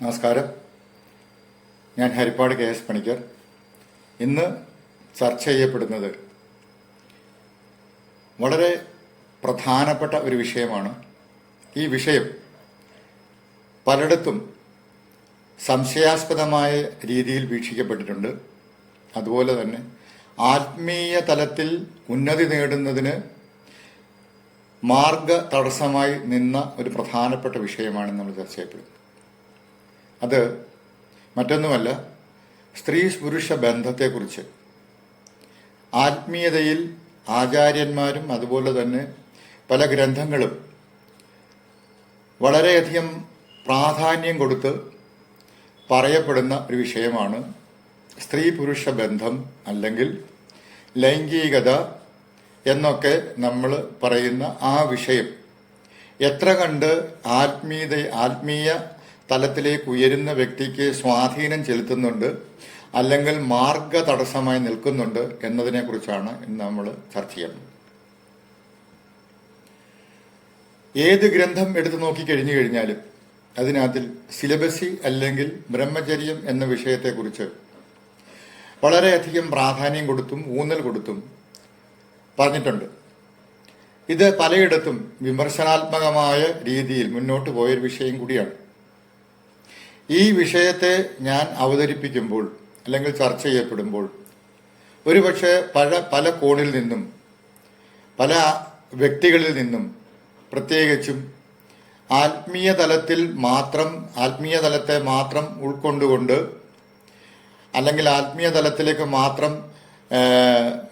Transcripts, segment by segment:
നമസ്കാരം. ഞാൻ ഹരിപ്പാട് KS പണിക്കർ. ഇന്ന് ചർച്ച ചെയ്യപ്പെടുന്നത് വളരെ പ്രധാനപ്പെട്ട ഒരു വിഷയമാണ്. ഈ വിഷയം പലയിടത്തും സംശയാസ്പദമായ രീതിയിൽ വീക്ഷിക്കപ്പെട്ടിട്ടുണ്ട്. അതുപോലെ തന്നെ ആത്മീയ തലത്തിൽ ഉന്നതി നേടുന്നതിന് മാർഗ തടസ്സമായി നിന്ന ഒരു പ്രധാനപ്പെട്ട വിഷയമാണ് നമ്മൾ ചർച്ച ചെയ്യപ്പെടുന്നത്. അത് മറ്റൊന്നുമല്ല, സ്ത്രീ പുരുഷ ബന്ധത്തെക്കുറിച്ച് ആത്മീയതയിൽ ആചാര്യന്മാരും അതുപോലെ തന്നെ പല ഗ്രന്ഥങ്ങളും വളരെയധികം പ്രാധാന്യം കൊടുത്ത് പറയപ്പെടുന്ന ഒരു വിഷയമാണ് സ്ത്രീ പുരുഷ ബന്ധം, അല്ലെങ്കിൽ ലൈംഗികത എന്നൊക്കെ നമ്മൾ പറയുന്ന ആ വിഷയം എത്ര കണ്ട് ആത്മീയ തലത്തിലേക്ക് ഉയരുന്ന വ്യക്തിക്ക് സ്വാധീനം ചെലുത്തുന്നുണ്ട്, അല്ലെങ്കിൽ മാർഗ തടസ്സമായി നിൽക്കുന്നുണ്ട് എന്നതിനെക്കുറിച്ചാണ് ഇന്ന് നമ്മൾ ചർച്ച ചെയ്യുന്നത്. ഏത് ഗ്രന്ഥം എടുത്തു നോക്കിക്കഴിഞ്ഞു കഴിഞ്ഞാലും അതിനകത്തിൽ സിലബസി അല്ലെങ്കിൽ ബ്രഹ്മചര്യം എന്ന വിഷയത്തെക്കുറിച്ച് വളരെയധികം പ്രാധാന്യം കൊടുത്തും ഊന്നൽ കൊടുത്തും പറഞ്ഞിട്ടുണ്ട്. ഇത് പലയിടത്തും വിമർശനാത്മകമായ രീതിയിൽ മുന്നോട്ട് പോയൊരു വിഷയം കൂടിയാണ്. ഈ വിഷയത്തെ ഞാൻ അവതരിപ്പിക്കുമ്പോൾ അല്ലെങ്കിൽ ചർച്ച ചെയ്യപ്പെടുമ്പോൾ ഒരുപക്ഷെ പല കോണിൽ നിന്നും പല വ്യക്തികളിൽ നിന്നും പ്രത്യേകിച്ചും ആത്മീയ തലത്തെ മാത്രം ഉൾക്കൊണ്ടുകൊണ്ട് അല്ലെങ്കിൽ ആത്മീയ തലത്തിലേക്ക് മാത്രം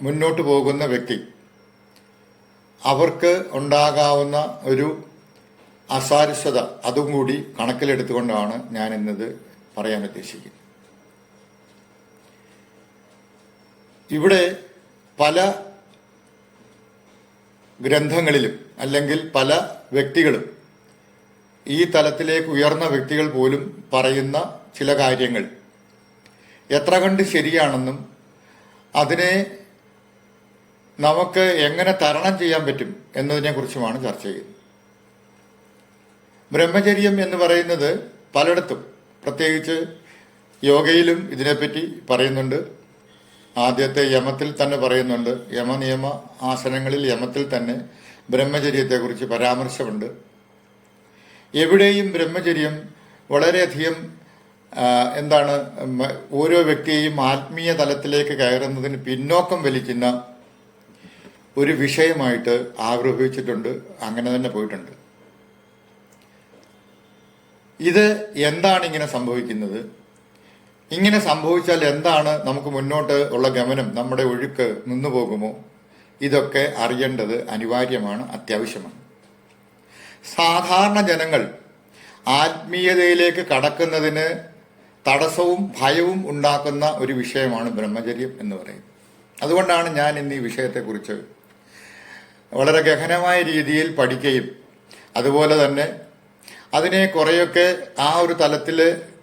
മുന്നോട്ട് പോകുന്ന വ്യക്തി, അവർക്ക് ഉണ്ടാകാവുന്ന ഒരു അസാരസ്വത അതും കൂടി കണക്കിലെടുത്തുകൊണ്ടാണ് ഞാൻ ഇന്നത് പറയാൻ ഉദ്ദേശിക്കുന്നത്. ഇവിടെ പല ഗ്രന്ഥങ്ങളിലും അല്ലെങ്കിൽ പല വ്യക്തികളും, ഈ തലത്തിലേക്ക് ഉയർന്ന വ്യക്തികൾ പോലും പറയുന്ന ചില കാര്യങ്ങൾ എത്ര കണ്ട് ശരിയാണെന്നും അതിനെ നമുക്ക് എങ്ങനെ തരണം ചെയ്യാൻ പറ്റും എന്നതിനെക്കുറിച്ചുമാണ് ചർച്ച ചെയ്യുന്നത്. ബ്രഹ്മചര്യം എന്ന് പറയുന്നത് പലയിടത്തും, പ്രത്യേകിച്ച് യോഗയിലും ഇതിനെപ്പറ്റി പറയുന്നുണ്ട്. ആദ്യത്തെ യമത്തിൽ തന്നെ പറയുന്നുണ്ട്. യമനിയമ ആസനങ്ങളിൽ യമത്തിൽ തന്നെ ബ്രഹ്മചര്യത്തെക്കുറിച്ച് പരാമർശമുണ്ട്. എവിടെയും ബ്രഹ്മചര്യം വളരെയധികം ഓരോ വ്യക്തിയെയും ആത്മീയ തലത്തിലേക്ക് കയറുന്നതിന് പിന്നോക്കം വലിക്കുന്ന ഒരു വിഷയമായിട്ട് ആവിർഭവിച്ചിട്ടുണ്ട്. അങ്ങനെ തന്നെ പോയിട്ടുണ്ട്. ഇത് എന്താണ് ഇങ്ങനെ സംഭവിക്കുന്നത്? ഇങ്ങനെ സംഭവിച്ചാൽ എന്താണ് നമുക്ക് മുന്നോട്ട് ഉള്ള ഗമനം, നമ്മുടെ ഒഴുക്ക് നിന്നു പോകുമോ? ഇതൊക്കെ അറിയേണ്ടത് അനിവാര്യമാണ്, അത്യാവശ്യമാണ്. സാധാരണ ജനങ്ങൾ ആത്മീയതയിലേക്ക് കടക്കുന്നതിന് തടസ്സവും ഭയവും ഉണ്ടാക്കുന്ന ഒരു വിഷയമാണ് ബ്രഹ്മചര്യം എന്ന് പറയുന്നത്. അതുകൊണ്ടാണ് ഞാൻ ഇന്ന് ഈ വിഷയത്തെക്കുറിച്ച് വളരെ ഗഹനമായ രീതിയിൽ പഠിക്കുകയും അതുപോലെ തന്നെ അതിനെ കുറേയൊക്കെ ആ ഒരു തലത്തിൽ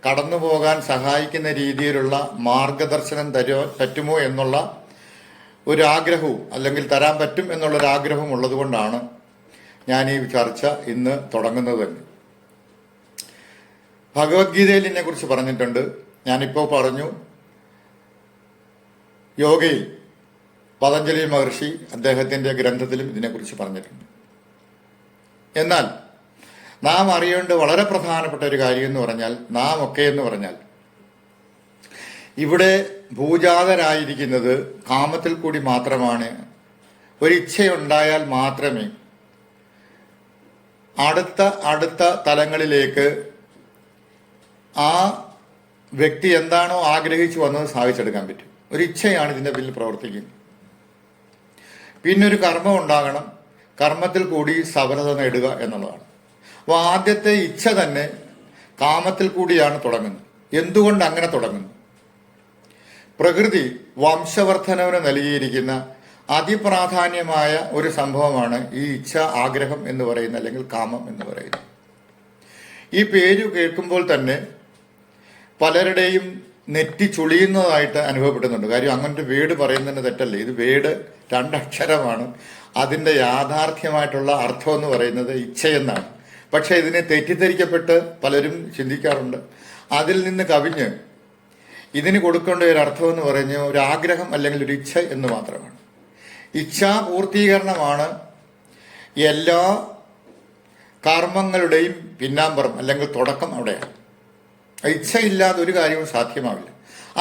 കടന്നു പോകാൻ സഹായിക്കുന്ന രീതിയിലുള്ള മാർഗദർശനം പറ്റുമോ എന്നുള്ള ഒരു ആഗ്രഹവും, അല്ലെങ്കിൽ തരാൻ പറ്റും എന്നുള്ളൊരു ആഗ്രഹവും ഉള്ളതുകൊണ്ടാണ് ഞാൻ ഈ ചർച്ച ഇന്ന് തുടങ്ങുന്നത് തന്നെ. ഭഗവത്ഗീതയിൽ ഇതിനെക്കുറിച്ച് പറഞ്ഞിട്ടുണ്ട്. ഞാനിപ്പോൾ പറഞ്ഞു, യോഗയിൽ പതഞ്ജലി മഹർഷി അദ്ദേഹത്തിന്റെ ഗ്രന്ഥത്തിലും ഇതിനെക്കുറിച്ച് പറഞ്ഞിട്ടുണ്ട്. എന്നാൽ നാം അറിയേണ്ട വളരെ പ്രധാനപ്പെട്ട ഒരു കാര്യം എന്ന് പറഞ്ഞാൽ, നാം ഒക്കെ എന്ന് പറഞ്ഞാൽ ഇവിടെ ഭൂജാതരായിരിക്കുന്നത് കാമത്തിൽ കൂടി മാത്രമാണ്. ഒരു ഇച്ഛയുണ്ടായാൽ മാത്രമേ അടുത്ത തലങ്ങളിലേക്ക് ആ വ്യക്തി എന്താണോ ആഗ്രഹിച്ചു വന്നത് സാധിച്ചെടുക്കാൻ പറ്റും. ഒരു ഇച്ഛയാണ് ഇതിന്റെ പിന്നിൽ പ്രവർത്തിക്കുന്നത്. പിന്നൊരു കർമ്മം ഉണ്ടാകണം, കർമ്മത്തിൽ കൂടി സഫലത നേടുക എന്നുള്ളതാണ്. അപ്പോൾ ആദ്യത്തെ ഇച്ഛ തന്നെ കാമത്തിൽ കൂടിയാണ് തുടങ്ങുന്നത്. എന്തുകൊണ്ട് അങ്ങനെ തുടങ്ങുന്നു? പ്രകൃതി വംശവർദ്ധനവിന് നൽകിയിരിക്കുന്ന അതിപ്രാധാന്യമായ ഒരു സംഭവമാണ് ഈ ഇച്ഛ, ആഗ്രഹം എന്ന് പറയുന്നത്, അല്ലെങ്കിൽ കാമം എന്ന് പറയുന്നത്. ഈ പേര് കേൾക്കുമ്പോൾ തന്നെ പലരുടെയും നെറ്റി ചുളിയുന്നതായിട്ട് അനുഭവപ്പെടുന്നുണ്ട്. കാര്യം അങ്ങനത്തെ വേട് പറയുന്നതിന് തെറ്റല്ലേ. ഇത് വേട് രണ്ടക്ഷരമാണ്. അതിൻ്റെ യാഥാർത്ഥ്യമായിട്ടുള്ള അർത്ഥം എന്ന് പറയുന്നത് ഇച്ഛയെന്നാണ്. പക്ഷെ ഇതിനെ തെറ്റിദ്ധരിക്കപ്പെട്ട് പലരും ചിന്തിക്കാറുണ്ട്. അതിൽ നിന്ന് കവിഞ്ഞ് ഇതിന് കൊടുക്കേണ്ട ഒരു അർത്ഥം എന്ന് പറഞ്ഞ് ഒരു ആഗ്രഹം അല്ലെങ്കിൽ ഒരു ഇച്ഛ എന്ന് മാത്രമാണ്. ഇച്ഛാപൂർത്തീകരണമാണ് എല്ലാ കർമ്മങ്ങളുടെയും പിന്നാമ്പുറം അല്ലെങ്കിൽ തുടക്കം അവിടെയാണ്. ഇച്ഛയില്ലാതെ ഒരു കാര്യവും സാധ്യമാവില്ല.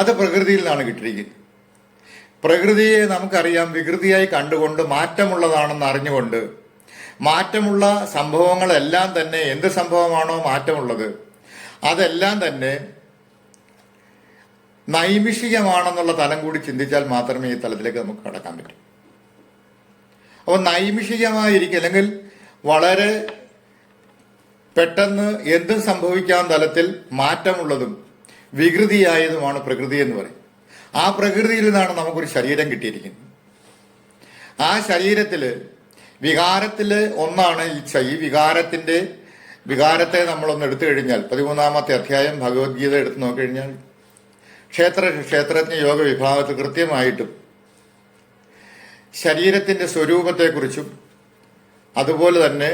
അത് പ്രകൃതിയിൽ നിന്നാണ് കിട്ടിയിരിക്കുന്നത്. പ്രകൃതിയെ നമുക്കറിയാം വികൃതിയായി കണ്ടുകൊണ്ട് മാറ്റമുള്ളതാണെന്ന് അറിഞ്ഞുകൊണ്ട് മാറ്റമുള്ള സംഭവങ്ങളെല്ലാം തന്നെ എന്ത് സംഭവമാണോ മാറ്റമുള്ളത് അതെല്ലാം തന്നെ നൈമിഷികമാണെന്നുള്ള തലം കൂടി ചിന്തിച്ചാൽ മാത്രമേ ഈ തലത്തിലേക്ക് നമുക്ക് കടക്കാൻ പറ്റൂ. അപ്പോൾ നൈമിഷികമായിരിക്കും അല്ലെങ്കിൽ വളരെ പെട്ടെന്ന് എന്തും സംഭവിക്കാൻ തലത്തിൽ മാറ്റമുള്ളതും വികൃതിയായതുമാണ് പ്രകൃതി എന്ന് പറയും. ആ പ്രകൃതിയിൽ നിന്നാണ് നമുക്കൊരു ശരീരം കിട്ടിയിരിക്കുന്നത്. ആ ശരീരത്തിൽ വികാരത്തില് ഒന്നാണ് ഇച്ഛ. ഈ വികാരത്തെ നമ്മളൊന്ന് എടുത്തു കഴിഞ്ഞാൽ 13-ാമത്തെ അധ്യായം ഭഗവത്ഗീത എടുത്തു നോക്കിക്കഴിഞ്ഞാൽ ക്ഷേത്രജ്ഞ യോഗ വിഭാഗത്തിൽ കൃത്യമായിട്ടും ശരീരത്തിന്റെ സ്വരൂപത്തെക്കുറിച്ചും അതുപോലെ തന്നെ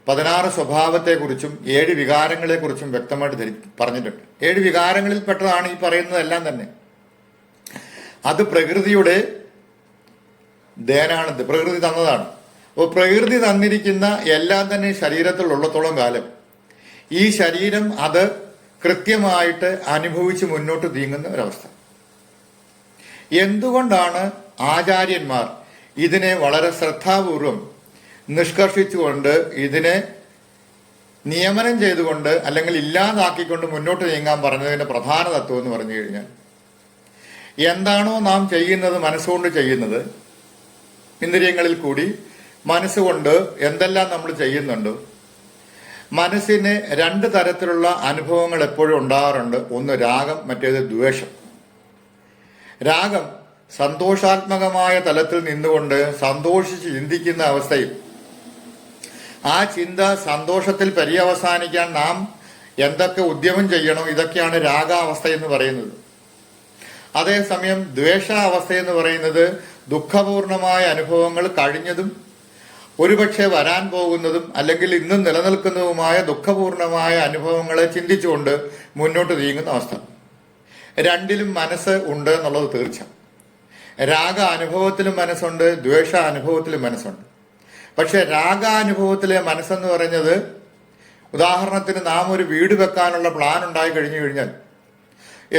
16 സ്വഭാവത്തെക്കുറിച്ചും 7 വികാരങ്ങളെക്കുറിച്ചും വ്യക്തമായിട്ട് പറഞ്ഞിട്ടുണ്ട്. 7 വികാരങ്ങളിൽ പെട്ടതാണ് ഈ പറയുന്നതെല്ലാം തന്നെ. അത് പ്രകൃതിയുടെ ദേനാണ്, പ്രകൃതി തന്നതാണ്. അപ്പോൾ പ്രകൃതി തന്നിരിക്കുന്ന എല്ലാം തന്നെ ശരീരത്തിൽ ഉള്ളത്തോളം കാലം ഈ ശരീരം അത് കൃത്യമായിട്ട് അനുഭവിച്ച് മുന്നോട്ട് നീങ്ങുന്ന ഒരവസ്ഥ. എന്തുകൊണ്ടാണ് ആചാര്യന്മാർ ഇതിനെ വളരെ ശ്രദ്ധാപൂർവം നിഷ്കർഷിച്ചുകൊണ്ട് ഇതിനെ നിയമനം ചെയ്തുകൊണ്ട് അല്ലെങ്കിൽ ഇല്ലാതാക്കിക്കൊണ്ട് മുന്നോട്ട് നീങ്ങാൻ പറഞ്ഞതിന്റെ പ്രധാന തത്വം എന്ന് പറഞ്ഞു കഴിഞ്ഞാൽ, എന്താണോ നാം ചെയ്യുന്നത് മനസ്സുകൊണ്ട് ചെയ്യുന്നത്, ഇന്ദ്രിയങ്ങളിൽ കൂടി മനസ്സുകൊണ്ട് എന്തെല്ലാം നമ്മൾ ചെയ്യുന്നുണ്ടോ, മനസ്സിന് 2 തരത്തിലുള്ള അനുഭവങ്ങൾ എപ്പോഴും ഉണ്ടാകാറുണ്ട്. ഒന്ന് രാഗം, മറ്റേത് ദ്വേഷം. രാഗം സന്തോഷാത്മകമായ തലത്തിൽ നിന്നുകൊണ്ട് സന്തോഷിച്ച് ചിന്തിക്കുന്ന അവസ്ഥയിൽ ആ ചിന്ത സന്തോഷത്തിൽ പര്യവസാനിക്കാൻ നാം എന്തൊക്കെ ഉദ്യമം ചെയ്യണം, ഇതൊക്കെയാണ് രാഗാവസ്ഥ എന്ന് പറയുന്നത്. അതേസമയം ദ്വേഷാവസ്ഥ എന്ന് പറയുന്നത് ദുഃഖപൂർണമായ അനുഭവങ്ങൾ കഴിഞ്ഞതും ഒരുപക്ഷെ വരാൻ പോകുന്നതും അല്ലെങ്കിൽ ഇന്നും നിലനിൽക്കുന്നതുമായ ദുഃഖപൂർണമായ അനുഭവങ്ങളെ ചിന്തിച്ചുകൊണ്ട് മുന്നോട്ട് നീങ്ങുന്ന അവസ്ഥ. രണ്ടിലും മനസ്സ് ഉണ്ട് എന്നുള്ളത് തീർച്ച. രാഗ അനുഭവത്തിലും മനസ്സുണ്ട്, ദ്വേഷ അനുഭവത്തിലും മനസ്സുണ്ട്. പക്ഷെ രാഗാനുഭവത്തിലെ മനസ്സെന്ന് പറഞ്ഞത്, ഉദാഹരണത്തിന് നാം ഒരു വീട് വെക്കാനുള്ള പ്ലാൻ ഉണ്ടായി കഴിഞ്ഞു കഴിഞ്ഞാൽ,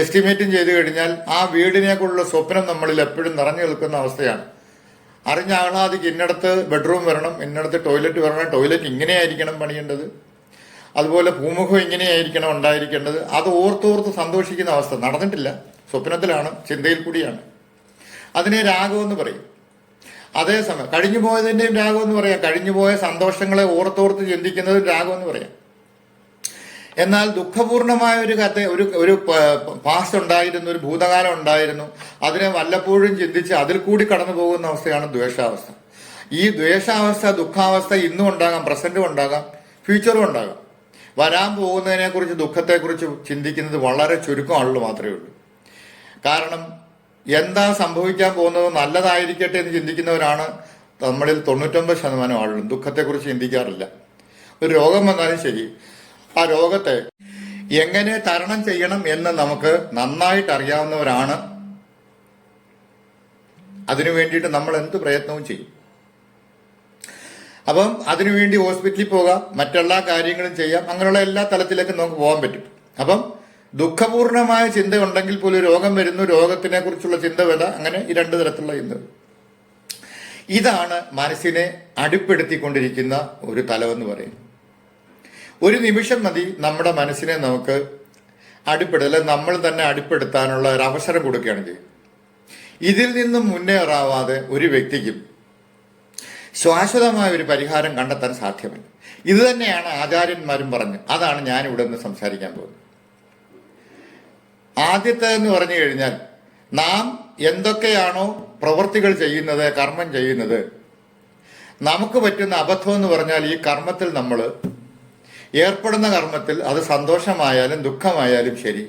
എസ്റ്റിമേറ്റും ചെയ്തു കഴിഞ്ഞാൽ ആ വീടിനെക്കുള്ള സ്വപ്നം നമ്മളിൽ എപ്പോഴും നിറഞ്ഞു നിൽക്കുന്ന അവസ്ഥയാണ്. അറിഞ്ഞ ആഹ്ലാദിക്ക് ഇന്നടത്ത് ബെഡ്റൂം വരണം, ഇന്നടത്ത് ടോയ്ലറ്റ് വരണം, ടോയ്ലറ്റ് ഇങ്ങനെയായിരിക്കണം പണിയേണ്ടത്, അതുപോലെ പൂമുഖം ഇങ്ങനെയായിരിക്കണം ഉണ്ടായിരിക്കേണ്ടത്. അത് ഓർത്തോർത്ത് സന്തോഷിക്കുന്ന അവസ്ഥ നടന്നിട്ടില്ല, സ്വപ്നത്തിലാണ്, ചിന്തയിൽ കൂടിയാണ്. അതിനെ രാഗമെന്ന് പറയും. അതേസമയം കഴിഞ്ഞു പോയതിൻ്റെയും രാഗമെന്ന് പറയാം. കഴിഞ്ഞുപോയ സന്തോഷങ്ങളെ ഓർത്തോർത്ത് ചിന്തിക്കുന്നതും രാഗമെന്ന് പറയാം. എന്നാൽ ദുഃഖപൂർണമായ ഒരു കഥ, ഒരു പാസ്റ്റ് ഉണ്ടായിരുന്നു, ഒരു ഭൂതകാലം ഉണ്ടായിരുന്നു, അതിനെ വല്ലപ്പോഴും ചിന്തിച്ച് അതിൽ കൂടി കടന്നു പോകുന്ന അവസ്ഥയാണ് ദ്വേഷാവസ്ഥ. ഈ ദ്വേഷാവസ്ഥ, ദുഃഖാവസ്ഥ ഇന്നും ഉണ്ടാകാം, പ്രസന്റും ഉണ്ടാകാം, ഫ്യൂച്ചറും ഉണ്ടാകാം. വരാൻ പോകുന്നതിനെക്കുറിച്ച്, ദുഃഖത്തെക്കുറിച്ച് ചിന്തിക്കുന്നത് വളരെ ചുരുക്കം ആളുകൾ മാത്രമേ ഉള്ളൂ. കാരണം എന്താ സംഭവിക്കാൻ പോകുന്നത് നല്ലതായിരിക്കട്ടെ എന്ന് ചിന്തിക്കുന്നവരാണ് നമ്മളിൽ 99% ആളുകളും. ദുഃഖത്തെക്കുറിച്ച് ചിന്തിക്കാറില്ല. ഒരു രോഗം വന്നാലും ശരി, ആ രോഗത്തെ എങ്ങനെ തരണം ചെയ്യണം എന്ന് നമുക്ക് നന്നായിട്ട് അറിയാവുന്നവരാണ്. അതിനു വേണ്ടിയിട്ട് നമ്മൾ എന്ത് പ്രയത്നവും ചെയ്യും. അപ്പം അതിനുവേണ്ടി ഹോസ്പിറ്റലിൽ പോകാം, മറ്റെല്ലാ കാര്യങ്ങളും ചെയ്യാം, അങ്ങനെയുള്ള എല്ലാ തലത്തിലേക്കും നമുക്ക് പോകാൻ പറ്റും. അപ്പം ദുഃഖപൂർണമായ ചിന്ത ഉണ്ടെങ്കിൽ പോലും രോഗം വരുന്നു, രോഗത്തിനെ കുറിച്ചുള്ള ചിന്ത വര, അങ്ങനെ ഈ 2 തരത്തിലുള്ള ചിന്ത. ഇതാണ് മനസ്സിനെ അടിപ്പെടുത്തിക്കൊണ്ടിരിക്കുന്ന ഒരു തലമെന്ന് പറയുന്നത്. ഒരു നിമിഷം മതി നമ്മുടെ മനസ്സിനെ നമുക്ക് അടിപ്പെടുത്തൽ, നമ്മൾ തന്നെ അടിപ്പെടുത്താനുള്ള ഒരു അവസരം കൊടുക്കുകയാണ് ചെയ്യുന്നത്. ഇതിൽ നിന്നും മുന്നേറാവാതെ ഒരു വ്യക്തിക്കും ശാശ്വതമായ ഒരു പരിഹാരം കണ്ടെത്താൻ സാധ്യമല്ല. ഇത് തന്നെയാണ് ആചാര്യന്മാരും പറഞ്ഞു. അതാണ് ഞാനിവിടെ നിന്ന് സംസാരിക്കാൻ പോകുന്നത്. ആദ്യത്തെ എന്ന് പറഞ്ഞു കഴിഞ്ഞാൽ, നാം എന്തൊക്കെയാണോ പ്രവൃത്തികൾ ചെയ്യുന്നത്, കർമ്മം ചെയ്യുന്നത്, നമുക്ക് പറ്റുന്ന അബദ്ധം എന്ന് പറഞ്ഞാൽ ഈ കർമ്മത്തിൽ നമ്മൾ ഏർപ്പെടുന്ന കർമ്മത്തിൽ, അത് സന്തോഷമായാലും ദുഃഖമായാലും ശരി,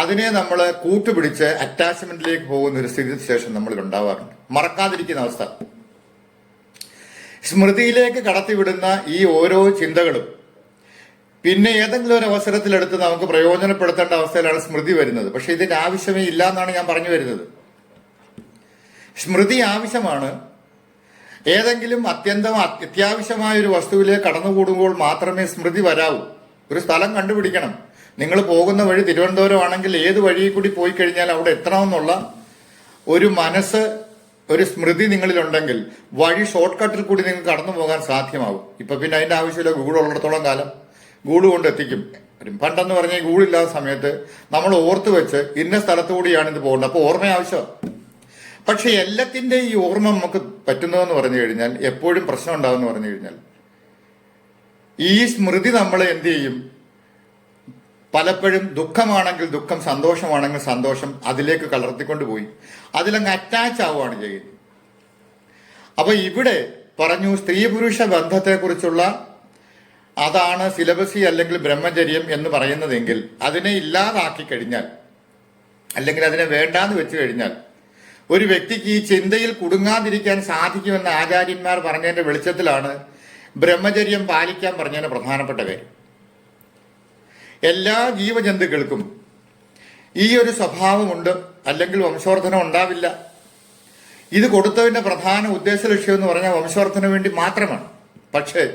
അതിനെ നമ്മൾ കൂട്ടുപിടിച്ച് അറ്റാച്ച്മെന്റിലേക്ക് പോകുന്ന ഒരു സ്ഥിതി ശേഷം നമ്മളിൽ ഉണ്ടാവാറുണ്ട്. മറക്കാതിരിക്കുന്ന അവസ്ഥ. സ്മൃതിയിലേക്ക് കടത്തിവിടുന്ന ഈ ഓരോ ചിന്തകളും പിന്നെ ഏതെങ്കിലും ഒരു അവസരത്തിലെടുത്ത് നമുക്ക് പ്രയോജനപ്പെടുത്തേണ്ട അവസ്ഥയിലാണ് സ്മൃതി വരുന്നത്. പക്ഷെ ഇതിന്റെ ആവശ്യമേ ഇല്ല എന്നാണ് ഞാൻ പറഞ്ഞു വരുന്നത്. സ്മൃതി ആവശ്യമാണ്. ഏതെങ്കിലും അത്യാവശ്യമായ ഒരു വസ്തുവിലേക്ക് കടന്നുകൂടുമ്പോൾ മാത്രമേ സ്മൃതി വരാവൂ. ഒരു സ്ഥലം കണ്ടുപിടിക്കണം. നിങ്ങൾ പോകുന്ന വഴി തിരുവനന്തപുരം ആണെങ്കിൽ ഏത് വഴിയിൽ കൂടി പോയി കഴിഞ്ഞാൽ അവിടെ എത്തണമെന്നുള്ള ഒരു മനസ്സ്, ഒരു സ്മൃതി നിങ്ങളിലുണ്ടെങ്കിൽ വഴി ഷോർട്ട് കട്ടിൽ കൂടി നിങ്ങൾക്ക് കടന്നു പോകാൻ സാധ്യമാവും. ഇപ്പൊ പിന്നെ അതിന്റെ ആവശ്യമില്ല. ഗൂഗിൾ ഉള്ളിടത്തോളം കാലം ഗൂഗിൾ കൊണ്ട് എത്തിക്കും. പണ്ടെന്ന് പറഞ്ഞാൽ ഗൂഗിൾ ഇല്ലാത്ത സമയത്ത് നമ്മൾ ഓർത്ത് വെച്ച് ഇന്ന സ്ഥലത്തു കൂടിയാണ് ഇത് പോകേണ്ടത്. അപ്പോൾ ഓർമ്മ ആവശ്യമാണ്. പക്ഷെ എല്ലാത്തിൻ്റെ ഈ ഓർമ്മ നമുക്ക് പറ്റുന്നതെന്ന് പറഞ്ഞു കഴിഞ്ഞാൽ എപ്പോഴും പ്രശ്നം ഉണ്ടാകുമെന്ന് പറഞ്ഞു കഴിഞ്ഞാൽ ഈ സ്മൃതി നമ്മളെ എന്ത് ചെയ്യും? പലപ്പോഴും ദുഃഖമാണെങ്കിൽ ദുഃഖം, സന്തോഷമാണെങ്കിൽ സന്തോഷം അതിലേക്ക് കലർത്തിക്കൊണ്ട് പോയി അതിലങ്ങ് അറ്റാച്ച് ആവുകയാണ് ചെയ്യുന്നത്. അപ്പൊ ഇവിടെ പറഞ്ഞു സ്ത്രീ പുരുഷ ബന്ധത്തെക്കുറിച്ചുള്ള അതാണ് സിലബസി അല്ലെങ്കിൽ ബ്രഹ്മചര്യം എന്ന് പറയുന്നതെങ്കിൽ അതിനെ ഇല്ലാതാക്കി കഴിഞ്ഞാൽ അല്ലെങ്കിൽ അതിനെ വേണ്ടാന്ന് വെച്ച് കഴിഞ്ഞാൽ ഒരു വ്യക്തിക്ക് ഈ ചിന്തയിൽ കുടുങ്ങാതിരിക്കാൻ സാധിക്കുമെന്ന് ആചാര്യന്മാർ പറഞ്ഞതിന്റെ വെളിച്ചത്തിലാണ് ബ്രഹ്മചര്യം പാലിക്കാൻ പറഞ്ഞതിന് പ്രധാനപ്പെട്ട കാര്യം. എല്ലാ ജീവജന്തുക്കൾക്കും ഈ ഒരു സ്വഭാവമുണ്ട്, അല്ലെങ്കിൽ വംശവർദ്ധനം ഉണ്ടാവില്ല. ഇത് കൊടുത്തതിന്റെ പ്രധാന ഉദ്ദേശ ലക്ഷ്യം എന്ന് പറഞ്ഞാൽ വംശവർദ്ധന വേണ്ടി മാത്രമാണ്. പക്ഷേ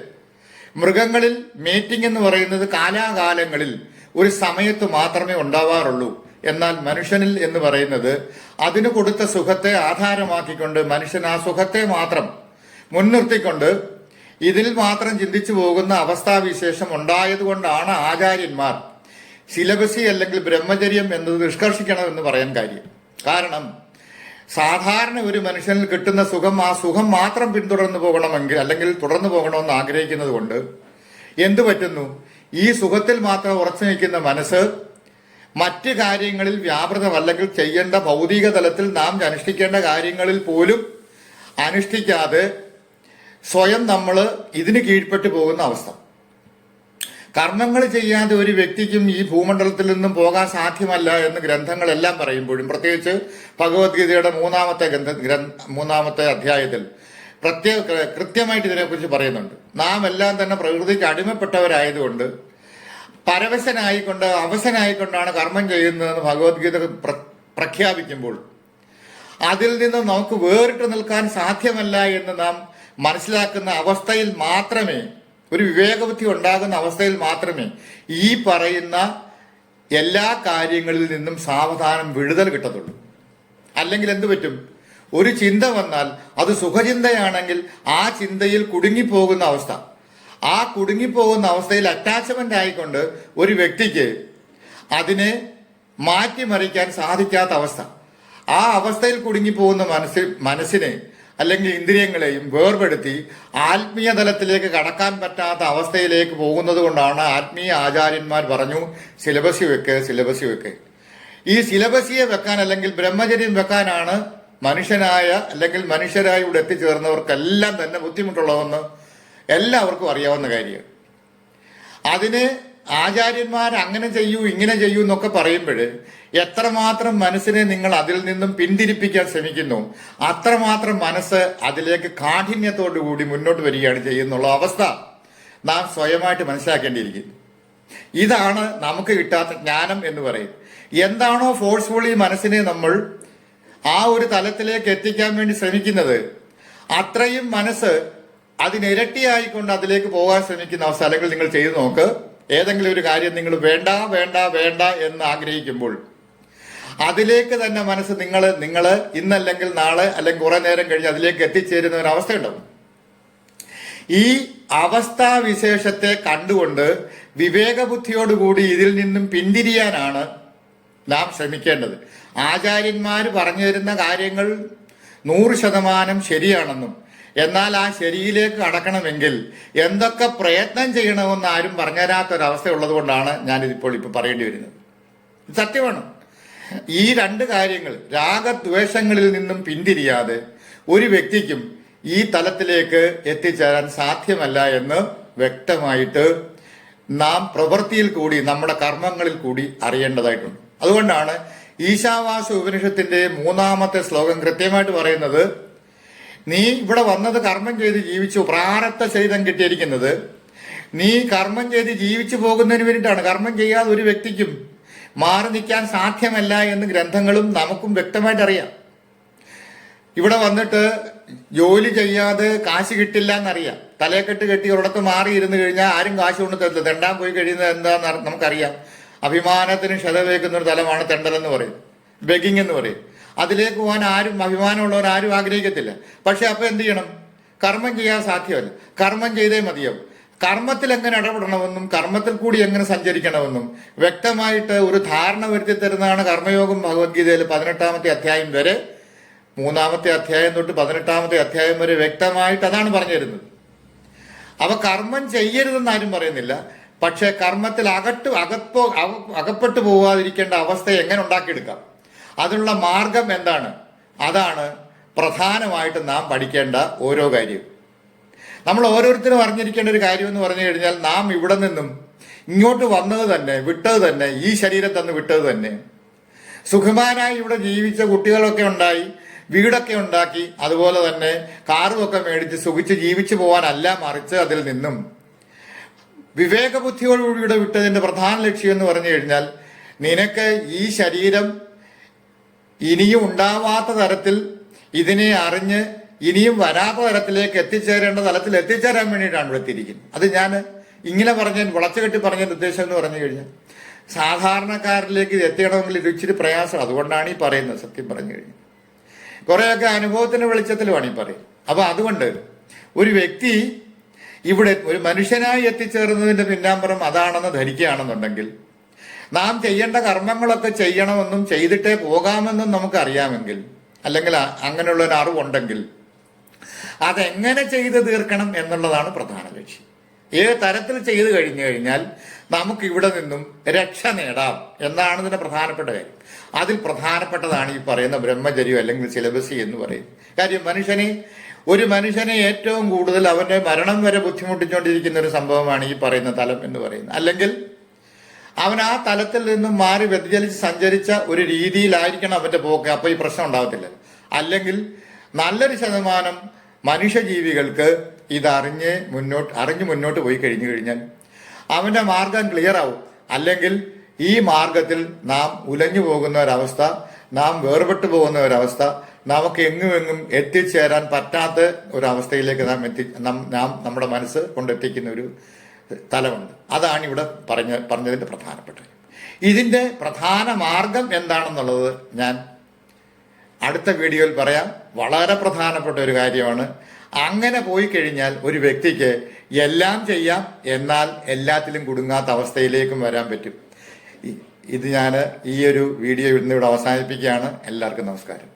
മൃഗങ്ങളിൽ മേറ്റിംഗ് എന്ന് പറയുന്നത് കാലാകാലങ്ങളിൽ ഒരു സമയത്ത് മാത്രമേ ഉണ്ടാവാറുള്ളൂ. എന്നാൽ മനുഷ്യനിൽ എന്ന് പറയുന്നത് അതിന് കൊടുത്ത സുഖത്തെ ആധാരമാക്കിക്കൊണ്ട് മനുഷ്യൻ ആ സുഖത്തെ മാത്രം മുൻനിർത്തിക്കൊണ്ട് ഇതിൽ മാത്രം ചിന്തിച്ചു പോകുന്ന അവസ്ഥാവിശേഷം ഉണ്ടായതുകൊണ്ടാണ് ആചാര്യന്മാർ സിലബസി അല്ലെങ്കിൽ ബ്രഹ്മചര്യം എന്നത് നിഷ്കർഷിക്കണമെന്ന് പറയാൻ കാര്യം. കാരണം സാധാരണ ഒരു മനുഷ്യനിൽ കിട്ടുന്ന സുഖം ആ സുഖം മാത്രം പിന്തുടർന്നു പോകണമെങ്കിൽ അല്ലെങ്കിൽ തുടർന്നു പോകണമെന്ന് ആഗ്രഹിക്കുന്നത് കൊണ്ട് എന്തു പറ്റുന്നു? ഈ സുഖത്തിൽ മാത്രം ഉറച്ചു നിൽക്കുന്ന മനസ്സ് മറ്റ് കാര്യങ്ങളിൽ വ്യാപൃതമല്ലെങ്കിൽ ചെയ്യേണ്ട ഭൗതിക തലത്തിൽ നാം അനുഷ്ഠിക്കേണ്ട കാര്യങ്ങളിൽ പോലും അനുഷ്ഠിക്കാതെ സ്വയം നമ്മൾ ഇതിന് കീഴ്പ്പെട്ടു പോകുന്ന അവസ്ഥ. കർമ്മങ്ങൾ ചെയ്യാതെ ഒരു വ്യക്തിക്കും ഈ ഭൂമണ്ഡലത്തിൽ നിന്നും പോകാൻ സാധ്യമല്ല എന്ന് ഗ്രന്ഥങ്ങളെല്ലാം പറയുമ്പോഴും, പ്രത്യേകിച്ച് ഭഗവത്ഗീതയുടെ മൂന്നാമത്തെ അധ്യായത്തിൽ കൃത്യമായിട്ട് ഇതിനെക്കുറിച്ച് പറയുന്നുണ്ട്. നാം എല്ലാം തന്നെ പ്രകൃതിക്ക് അടിമപ്പെട്ടവരായതുകൊണ്ട് പരവശനായിക്കൊണ്ട് അവശനായിക്കൊണ്ടാണ് കർമ്മം ചെയ്യുന്നതെന്ന് ഭഗവത്ഗീത പ്രഖ്യാപിക്കുമ്പോൾ അതിൽ നിന്ന് നമുക്ക് വേറിട്ട് നിൽക്കാൻ സാധ്യമല്ല എന്ന് നാം മനസ്സിലാക്കുന്ന അവസ്ഥയിൽ മാത്രമേ, ഒരു വിവേകബുദ്ധി ഉണ്ടാകുന്ന അവസ്ഥയിൽ മാത്രമേ ഈ പറയുന്ന എല്ലാ കാര്യങ്ങളിൽ നിന്നും സാവധാനം വിടുതൽ കിട്ടത്തുള്ളൂ. അല്ലെങ്കിൽ എന്തു പറ്റും? ഒരു ചിന്ത വന്നാൽ അത് സുഖചിന്തയാണെങ്കിൽ ആ ചിന്തയിൽ കുടുങ്ങിപ്പോകുന്ന അവസ്ഥ. ആ കുടുങ്ങിപ്പോകുന്ന അവസ്ഥയിൽ അറ്റാച്ച്മെന്റ് ആയിക്കൊണ്ട് ഒരു വ്യക്തിക്ക് അതിനെ മാറ്റിമറിക്കാൻ സാധിക്കാത്ത അവസ്ഥ. ആ അവസ്ഥയിൽ കുടുങ്ങിപ്പോകുന്ന മനസ്സിനെ അല്ലെങ്കിൽ ഇന്ദ്രിയങ്ങളെയും വേർപെടുത്തി ആത്മീയ തലത്തിലേക്ക് കടക്കാൻ പറ്റാത്ത അവസ്ഥയിലേക്ക് പോകുന്നത് കൊണ്ടാണ് ആത്മീയ ആചാര്യന്മാർ പറഞ്ഞു സിലബസി വെക്ക്. ഈ സിലബസിയെ വെക്കാൻ അല്ലെങ്കിൽ ബ്രഹ്മചര്യം വെക്കാനാണ് മനുഷ്യരായി ഇവിടെ എത്തിച്ചേർന്നവർക്കെല്ലാം തന്നെ ബുദ്ധിമുട്ടുള്ളതെന്ന് എല്ലാവർക്കും അറിയാവുന്ന കാര്യമാണ്. അതിന് ആചാര്യന്മാർ അങ്ങനെ ചെയ്യൂ ഇങ്ങനെ ചെയ്യൂ എന്നൊക്കെ പറയുമ്പോൾ എത്രമാത്രം മനസ്സിനെ നിങ്ങൾ അതിൽ നിന്നും പിന്തിരിപ്പിക്കാൻ ശ്രമിക്കുന്നു അത്രമാത്രം മനസ്സ് അതിലേക്ക് കാഠിന്യത്തോടു കൂടി മുന്നോട്ട് വരികയാണ് ചെയ്യുന്നുള്ള അവസ്ഥ നാം സ്വയമായിട്ട് മനസ്സിലാക്കേണ്ടിയിരിക്കുന്നു. ഇതാണ് നമുക്ക് കിട്ടാത്ത ജ്ഞാനം എന്ന് പറയും. എന്താണോ ഫോഴ്സ്ഫുള്ളി മനസ്സിനെ നമ്മൾ ആ ഒരു തലത്തിലേക്ക് എത്തിക്കാൻ വേണ്ടി ശ്രമിക്കുന്നത് അത്രയും മനസ്സ് അതിനിരട്ടിയായിക്കൊണ്ട് അതിലേക്ക് പോകാൻ ശ്രമിക്കുന്ന അവസ്ഥ. അല്ലെങ്കിൽ നിങ്ങൾ ചെയ്തു നോക്ക്, ഏതെങ്കിലും ഒരു കാര്യം നിങ്ങൾ വേണ്ട വേണ്ട വേണ്ട എന്ന് ആഗ്രഹിക്കുമ്പോൾ അതിലേക്ക് തന്നെ മനസ്സ് നിങ്ങൾ ഇന്നല്ലെങ്കിൽ നാളെ അല്ലെങ്കിൽ കുറെ നേരം കഴിഞ്ഞ് അതിലേക്ക് എത്തിച്ചേരുന്ന ഒരു അവസ്ഥയുണ്ടാവും. ഈ അവസ്ഥാവിശേഷത്തെ കണ്ടുകൊണ്ട് വിവേകബുദ്ധിയോടുകൂടി ഇതിൽ നിന്നും പിന്തിരിയാനാണ് നാം ശ്രമിക്കേണ്ടത്. ആചാര്യന്മാർ പറഞ്ഞു തരുന്ന കാര്യങ്ങൾ 100% ശരിയാണെന്നും എന്നാൽ ആ ശരിയിലേക്ക് കടക്കണമെങ്കിൽ എന്തൊക്കെ പ്രയത്നം ചെയ്യണമെന്ന് ആരും പറഞ്ഞുതരാത്തൊരവസ്ഥ ഉള്ളത് കൊണ്ടാണ് ഞാനിതിപ്പോൾ പറയേണ്ടി വരുന്നത്. സത്യമാണ്. ഈ രണ്ട് കാര്യങ്ങൾ രാഗദ്വേഷങ്ങളിൽ നിന്നും പിന്തിരിയാതെ ഒരു വ്യക്തിക്കും ഈ തലത്തിലേക്ക് എത്തിച്ചേരാൻ സാധ്യമല്ല എന്ന് വ്യക്തമായിട്ട് നാം പ്രവൃത്തിയിൽ കൂടി നമ്മുടെ കർമ്മങ്ങളിൽ കൂടി അറിയേണ്ടതായിട്ടുണ്ട്. അതുകൊണ്ടാണ് ഈശാവാസ ഉപനിഷത്തിന്റെ 3-ാമത്തെ ശ്ലോകം കൃത്യമായിട്ട് പറയുന്നത് നീ ഇവിടെ വന്നത് കർമ്മം ചെയ്ത് ജീവിച്ചു, പ്രാരബ്ധ ശരീരം കിട്ടിയിരിക്കുന്നത് നീ കർമ്മം ചെയ്ത് ജീവിച്ചു പോകുന്നതിന് വേണ്ടിയിട്ടാണ്. കർമ്മം ചെയ്യാതെ ഒരു വ്യക്തിക്കും മാറി നിൽക്കാൻ സാധ്യമല്ല എന്ന് ഗ്രന്ഥങ്ങളും നമുക്കും വ്യക്തമായിട്ട് അറിയാം. ഇവിടെ വന്നിട്ട് ജോലി ചെയ്യാതെ കാശ് കിട്ടില്ല എന്നറിയാം. തലയെക്കെട്ട് കെട്ടി ഒരിടത്ത് മാറി ഇരുന്ന് കഴിഞ്ഞാൽ ആരും കാശ് കൊണ്ട് തരില്ല. തെണ്ടാൻ പോയി കഴിയുന്നത് എന്താന്ന് നമുക്കറിയാം. അഭിമാനത്തിന് ക്ഷതവേക്കുന്ന ഒരു തലമാണ് തെണ്ടലെന്ന് പറയും, ബെഗിങ് എന്ന് പറയും. അതിലേക്ക് പോകാൻ ആരും, അഭിമാനമുള്ളവർ ആരും ആഗ്രഹിക്കത്തില്ല. പക്ഷെ അപ്പൊ എന്ത് ചെയ്യണം? കർമ്മം ചെയ്യാൻ സാധ്യമല്ല. കർമ്മം ചെയ്തേ മതിയാവും. കർമ്മത്തിൽ എങ്ങനെ ഇടപെടണമെന്നും കർമ്മത്തിൽ കൂടി എങ്ങനെ സഞ്ചരിക്കണമെന്നും വ്യക്തമായിട്ട് ഒരു ധാരണ വരുത്തി തരുന്നതാണ് കർമ്മയോഗം. ഭഗവത്ഗീതയിൽ 18-ാമത്തെ അധ്യായം വരെ, 3-ാമത്തെ അധ്യായം തൊട്ട് 18-ാമത്തെ അധ്യായം വരെ വ്യക്തമായിട്ട് അതാണ് പറഞ്ഞു തരുന്നത്. അവ കർമ്മം ചെയ്യരുതെന്ന് ആരും പറയുന്നില്ല. പക്ഷെ കർമ്മത്തിൽ അകപ്പെട്ടു പോകാതിരിക്കേണ്ട അവസ്ഥ എങ്ങനെ ഉണ്ടാക്കിയെടുക്കാം, അതിനുള്ള മാർഗം എന്താണ്, അതാണ് പ്രധാനമായിട്ട് നാം പഠിക്കേണ്ട ഓരോ കാര്യവും. നമ്മൾ ഓരോരുത്തരും അറിഞ്ഞിരിക്കേണ്ട ഒരു കാര്യം എന്ന് പറഞ്ഞു കഴിഞ്ഞാൽ, നാം ഇവിടെ നിന്നും ഇങ്ങോട്ട് വന്നത് തന്നെ, വിട്ടത് തന്നെ, ഈ ശരീരത്തിൽ നിന്ന് വിട്ടത് തന്നെ, സുഖമാനായി ഇവിടെ ജീവിച്ച കുട്ടികളൊക്കെ ഉണ്ടായി, വീടൊക്കെ ഉണ്ടാക്കി, അതുപോലെ തന്നെ കാറുമൊക്കെ മേടിച്ച് സുഖിച്ച് ജീവിച്ചു പോകാനല്ല, മറിച്ച് അതിൽ നിന്നും വിവേകബുദ്ധിയോടുകൂടി വിട്ടതിന്റെ പ്രധാന ലക്ഷ്യം എന്ന് പറഞ്ഞു കഴിഞ്ഞാൽ, നിനക്ക് ഈ ശരീരം ഇനിയും ഉണ്ടാവാത്ത തരത്തിൽ ഇതിനെ അറിഞ്ഞ് ഇനിയും വരാത്ത തരത്തിലേക്ക് എത്തിച്ചേരേണ്ട തലത്തിൽ എത്തിച്ചേരാൻ വേണ്ടിയിട്ടാണ് ഇവിടെ എത്തിയിരിക്കുന്നത്. അത് ഞാൻ ഇങ്ങനെ വളച്ചുകെട്ടി പറഞ്ഞതിന്റെ ഉദ്ദേശം എന്ന് പറഞ്ഞു കഴിഞ്ഞാൽ, സാധാരണക്കാരിലേക്ക് ഇത് എത്തിയണമെങ്കിൽ ഇത് ഇച്ചിരി പ്രയാസം. അതുകൊണ്ടാണ് ഈ പറയുന്നത്. സത്യം പറഞ്ഞു കഴിഞ്ഞാൽ കുറേയൊക്കെ അനുഭവത്തിന്റെ വെളിച്ചത്തിലുമാണ് ഈ പറയുന്നത്. അപ്പൊ അതുകൊണ്ട് ഒരു വ്യക്തി ഇവിടെ ഒരു മനുഷ്യനായി എത്തിച്ചേർന്നതിന്റെ പിന്നാമ്പുറം അതാണെന്ന് ധരിക്കുകയാണെന്നുണ്ടെങ്കിൽ, നാം ചെയ്യേണ്ട കർമ്മങ്ങളൊക്കെ ചെയ്യണമെന്നും ചെയ്തിട്ടേ പോകാമെന്നും നമുക്കറിയാമെങ്കിൽ, അല്ലെങ്കിൽ അങ്ങനെയുള്ള ഒരു അറിവുണ്ടെങ്കിൽ, അതെങ്ങനെ ചെയ്ത് തീർക്കണം എന്നുള്ളതാണ് പ്രധാന ലക്ഷ്യം. ഏത് തരത്തിൽ ചെയ്തു കഴിഞ്ഞു കഴിഞ്ഞാൽ നമുക്ക് ഇവിടെ നിന്നും രക്ഷ നേടാം എന്നാണ് ഇതിന്റെ പ്രധാനപ്പെട്ട കാര്യം. അതിൽ പ്രധാനപ്പെട്ടതാണ് ഈ പറയുന്ന ബ്രഹ്മചര്യം അല്ലെങ്കിൽ സിലബസി എന്ന് പറയും. കാര്യം ഒരു മനുഷ്യനെ ഏറ്റവും കൂടുതൽ അവന്റെ മരണം വരെ ബുദ്ധിമുട്ടിച്ചുകൊണ്ടിരിക്കുന്ന ഒരു സംഭവമാണ് ഈ പറയുന്ന തലം എന്ന് പറയുന്നത്. അല്ലെങ്കിൽ അവൻ ആ തലത്തിൽ നിന്നും മാറി വ്യതിചലിച്ച് സഞ്ചരിച്ച ഒരു രീതിയിലായിരിക്കണം അവന്റെ പോക്ക്. അപ്പൊ ഈ പ്രശ്നം ഉണ്ടാകത്തില്ല. അല്ലെങ്കിൽ നല്ലൊരു ശതമാനം മനുഷ്യജീവികൾക്ക് ഇതറിഞ്ഞ് മുന്നോട്ട് പോയി കഴിഞ്ഞു കഴിഞ്ഞാൽ അവന്റെ മാർഗം ക്ലിയർ ആവും. അല്ലെങ്കിൽ ഈ മാർഗത്തിൽ നാം ഉലഞ്ഞു പോകുന്ന ഒരവസ്ഥ, നാം വേർപെട്ടു പോകുന്ന ഒരവസ്ഥ, നമുക്ക് എങ്ങും എത്തിച്ചേരാൻ പറ്റാത്ത ഒരവസ്ഥയിലേക്ക് നമ്മുടെ മനസ്സ് കൊണ്ടെത്തിക്കുന്ന ഒരു തലമുണ്ട്. അതാണ് ഇവിടെ പറഞ്ഞതിന്റെ പ്രധാനപ്പെട്ട. ഇതിന്റെ പ്രധാന മാർഗം എന്താണെന്നുള്ളത് ഞാൻ അടുത്ത വീഡിയോയിൽ പറയാം. വളരെ പ്രധാനപ്പെട്ട ഒരു കാര്യമാണ്. അങ്ങനെ പോയി കഴിഞ്ഞാൽ ഒരു വ്യക്തിക്ക് എല്ലാം ചെയ്യാം, എന്നാൽ എല്ലാത്തിലും കുടുങ്ങാത്ത അവസ്ഥയിലേക്കും വരാൻ പറ്റും. ഇത് ഞാൻ ഈ ഒരു വീഡിയോ ഇന്നിവിടെ അവസാനിപ്പിക്കുകയാണ്. എല്ലാവർക്കും നമസ്കാരം.